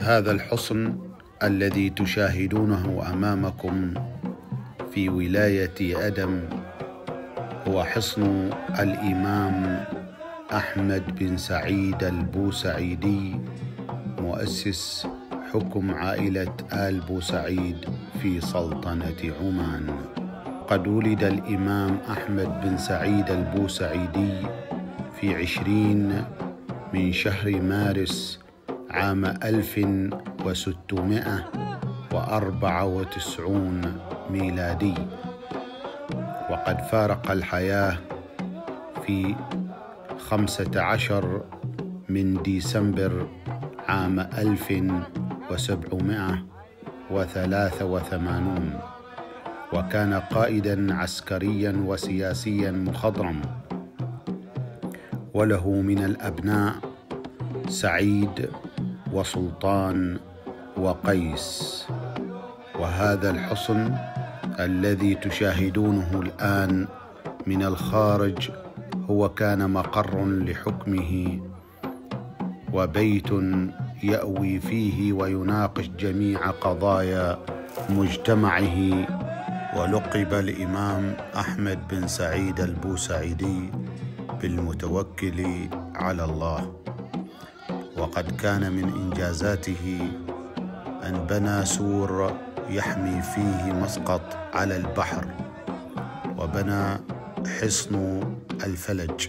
هذا الحصن الذي تشاهدونه أمامكم في ولاية أدم هو حصن الإمام أحمد بن سعيد البوسعيدي، مؤسس حكم عائلة آل بوسعيد في سلطنة عمان. قد ولد الإمام أحمد بن سعيد البوسعيدي في 20 من شهر مارس عام 1694 ميلادي، وقد فارق الحياة في 15 من ديسمبر عام 1783، وكان قائدا عسكريا وسياسيا مخضرم، وله من الأبناء سعيد وسلطان وقيس. وهذا الحصن الذي تشاهدونه الآن من الخارج هو كان مقر لحكمه وبيت يأوي فيه ويناقش جميع قضايا مجتمعه، ولقب الإمام أحمد بن سعيد البوسعيدي بالمتوكل على الله. وقد كان من إنجازاته أن بنى سور يحمي فيه مسقط على البحر، وبنى حصن الفلج،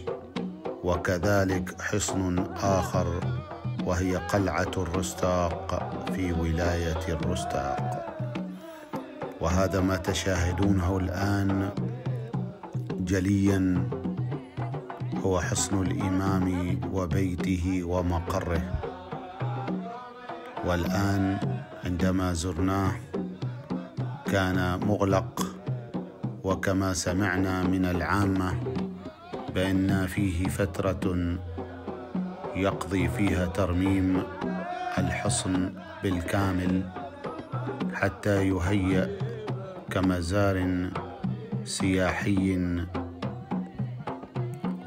وكذلك حصن آخر وهي قلعة الرستاق في ولاية الرستاق. وهذا ما تشاهدونه الآن جليا هو حصن الإمام وبيته ومقره. والآن عندما زرناه كان مغلق، وكما سمعنا من العامة بأن فيه فترة يقضي فيها ترميم الحصن بالكامل حتى يهيأ كمزار سياحي،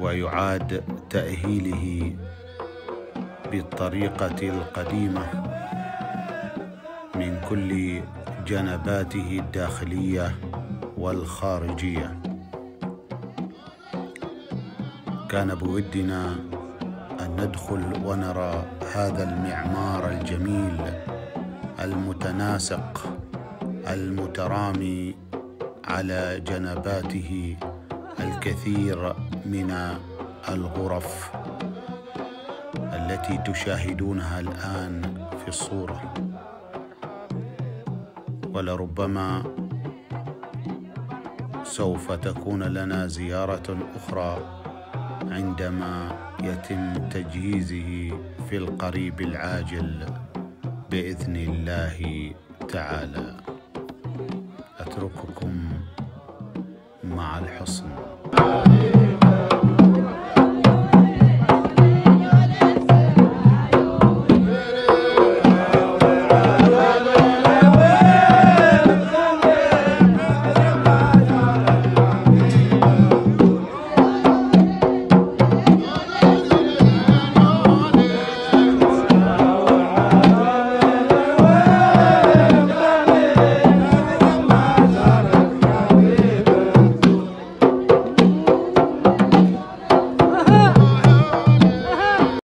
ويعاد تأهيله بالطريقة القديمة من كل جنباته الداخلية والخارجية. كان بودنا أن ندخل ونرى هذا المعمار الجميل المتناسق المترامي على جنباته الكثير من الغرف التي تشاهدونها الآن في الصورة. ولربما سوف تكون لنا زيارة أخرى عندما يتم تجهيزه في القريب العاجل بإذن الله تعالى. أترككم مع الحصن.